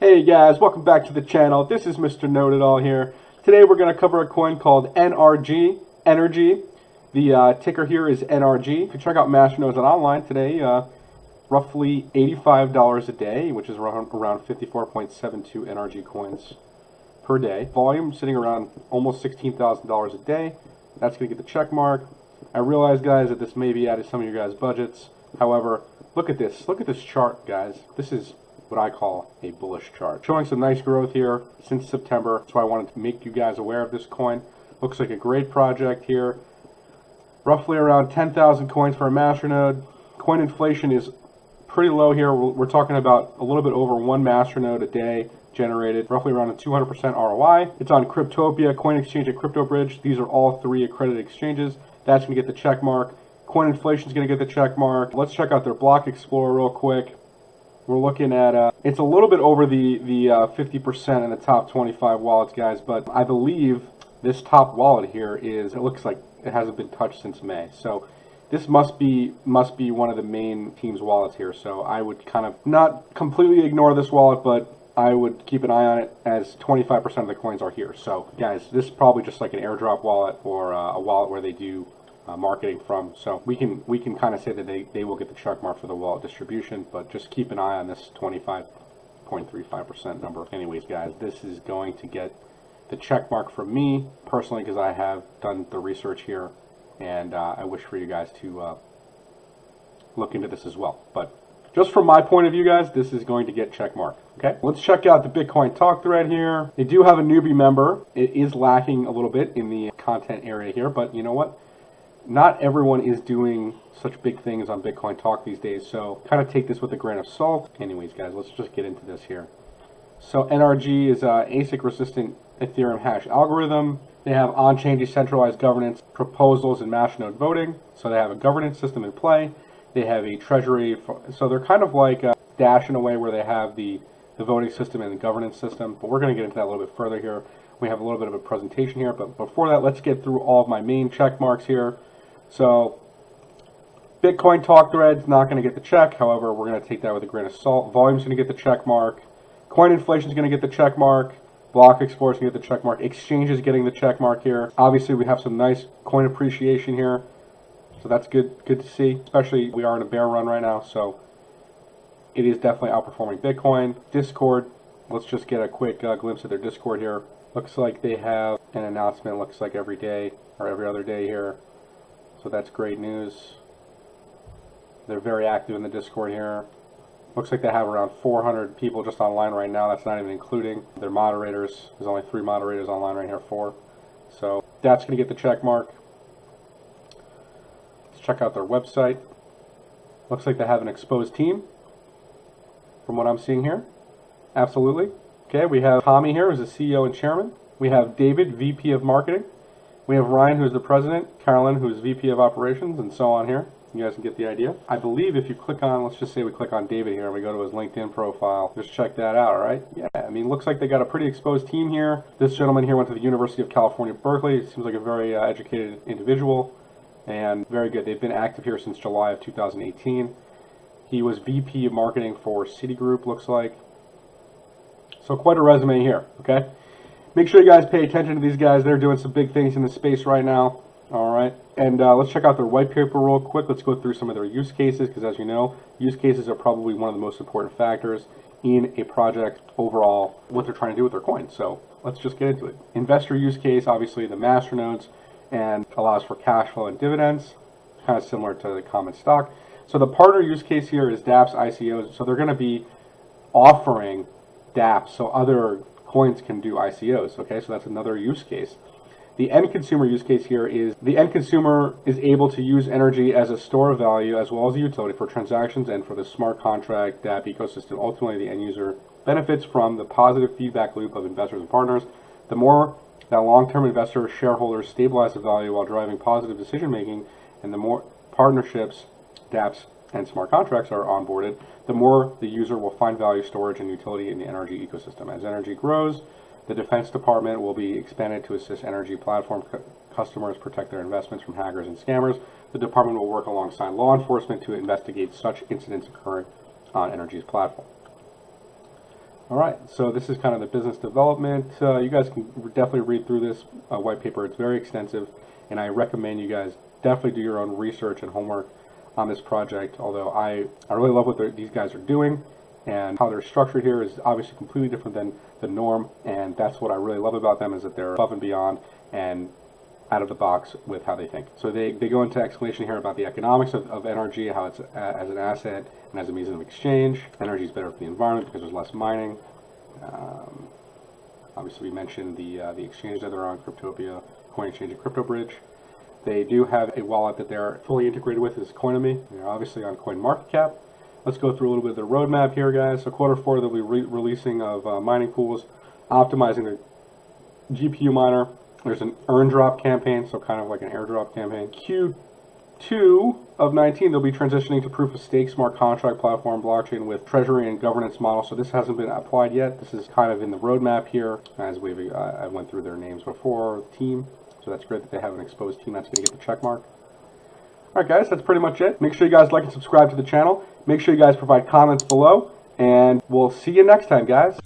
Hey guys, welcome back to the channel. This is Mr. Know-It-All here. Today we're going to cover a coin called NRG, Energy. The ticker here is NRG. If you check out Masternodes online today, roughly $85 a day, which is around 54.72 NRG coins per day. Volume sitting around almost $16,000 a day. That's going to get the check mark. I realize, guys, that this may be out of some of your guys' budgets. However, look at this. Look at this chart, guys. This is what I call a bullish chart. Showing some nice growth here since September. That's why I wanted to make you guys aware of this coin. Looks like a great project here. Roughly around 10,000 coins for a masternode. Coin inflation is pretty low here. We're talking about a little bit over one masternode a day generated, roughly around a 200% ROI. It's on Cryptopia, Coin Exchange, and CryptoBridge. These are all three accredited exchanges. That's going to get the check mark. Coin inflation is going to get the check mark. Let's check out their block explorer real quick. We're looking at, it's a little bit over the 50% in the top 25 wallets, guys, but I believe this top wallet here it looks like it hasn't been touched since May. So this must be one of the main team's wallets here. So I would kind of not completely ignore this wallet, but I would keep an eye on it, as 25% of the coins are here. So guys, this is probably just like an airdrop wallet or a wallet where they do marketing from. So we can kind of say that they will get the check mark for the wallet distribution, but just keep an eye on this 25.35% number. Anyways, guys, this is going to get the check mark from me personally, because I have done the research here, and I wish for you guys to look into this as well. But just from my point of view, guys, this is going to get check mark. Okay, let's check out the Bitcoin Talk thread here. They do have a newbie member. It is lacking a little bit in the content area here, but you know what? Not everyone is doing such big things on Bitcoin Talk these days, so kind of take this with a grain of salt. Anyways, guys, let's just get into this here. So NRG is a ASIC-resistant Ethereum hash algorithm. They have on-chain decentralized governance proposals and masternode voting. So they have a governance system in play. They have a treasury. So they're kind of like Dash in a way, where they have the voting system and the governance system. But we're going to get into that a little bit further here. We have a little bit of a presentation here. But before that, let's get through all of my main check marks here. So Bitcoin Talk thread's not going to get the check. However, we're going to take that with a grain of salt. Volume's going to get the check mark. Coin inflation is going to get the check mark. Block Explorer is going to get the check mark. Exchange is getting the check mark here. Obviously, we have some nice coin appreciation here, so that's good to see. Especially, we are in a bear run right now, so it is definitely outperforming Bitcoin. Discord, let's just get a quick glimpse of their Discord here. Looks like they have an announcement, looks like every day or every other day here. So that's great news. They're very active in the Discord here. Looks like they have around 400 people just online right now. That's not even including their moderators. There's only 3 moderators online right here, 4. So that's going to get the check mark. Let's check out their website. Looks like they have an exposed team from what I'm seeing here. Absolutely. Okay, we have Tommy here, who's the CEO and chairman. We have David, VP of marketing. We have Ryan, who's the president, Carolyn, who's VP of operations, and so on here. You guys can get the idea. I believe if you click on, let's just say we click on David here and we go to his LinkedIn profile, just check that out, all right? Yeah, I mean, looks like they got a pretty exposed team here. This gentleman here went to the University of California, Berkeley. Seems like a very educated individual and very good. They've been active here since July of 2018. He was VP of marketing for Citigroup, looks like. So quite a resume here, okay? Make sure you guys pay attention to these guys. They're doing some big things in the space right now. All right. And let's check out their white paper real quick. Let's go through some of their use cases, because as you know, use cases are probably one of the most important factors in a project overall, what they're trying to do with their coin. So let's just get into it. Investor use case, obviously the masternodes, and allows for cash flow and dividends, kind of similar to the common stock. So the partner use case here is dApps, ICOs. So they're going to be offering dApps so other coins can do ICOs. Okay, so that's another use case. The end consumer use case here is the end consumer is able to use energy as a store of value as well as a utility for transactions and for the smart contract dApp ecosystem. Ultimately, the end user benefits from the positive feedback loop of investors and partners. The more that long-term investors, shareholders stabilize the value while driving positive decision making, and the more partnerships, dApps, and smart contracts are onboarded, the more the user will find value, storage, and utility in the energy ecosystem. As energy grows, the Defense Department will be expanded to assist energy platform customers protect their investments from hackers and scammers. The department will work alongside law enforcement to investigate such incidents occurring on Energy's platform. All right, so this is kind of the business development. You guys can definitely read through this white paper. It's very extensive, and I recommend you guys definitely do your own research and homework on this project. Although I really love what these guys are doing, and how they're structured here is obviously completely different than the norm, and that's what I really love about them, is that they're above and beyond and out of the box with how they think. So they go into explanation here about the economics of energy, how it's as an asset and as a means of exchange. Energy is better for the environment because there's less mining. Obviously, we mentioned the exchange that they're on, Cryptopia, Coin Exchange, and CryptoBridge. They do have a wallet that they're fully integrated with, is Coinomi. They're obviously on CoinMarketCap. Let's go through a little bit of their roadmap here, guys. So Q4, they'll be releasing of mining pools, optimizing their GPU miner. There's an earn drop campaign, so kind of like an airdrop campaign. Q2 of 19, they'll be transitioning to proof of stake smart contract platform blockchain with treasury and governance model. So this hasn't been applied yet. This is kind of in the roadmap here, as I went through their names before, team. So that's great that they have an exposed team that's going to get the check mark. All right, guys, that's pretty much it. Make sure you guys like and subscribe to the channel. Make sure you guys provide comments below, and we'll see you next time, guys.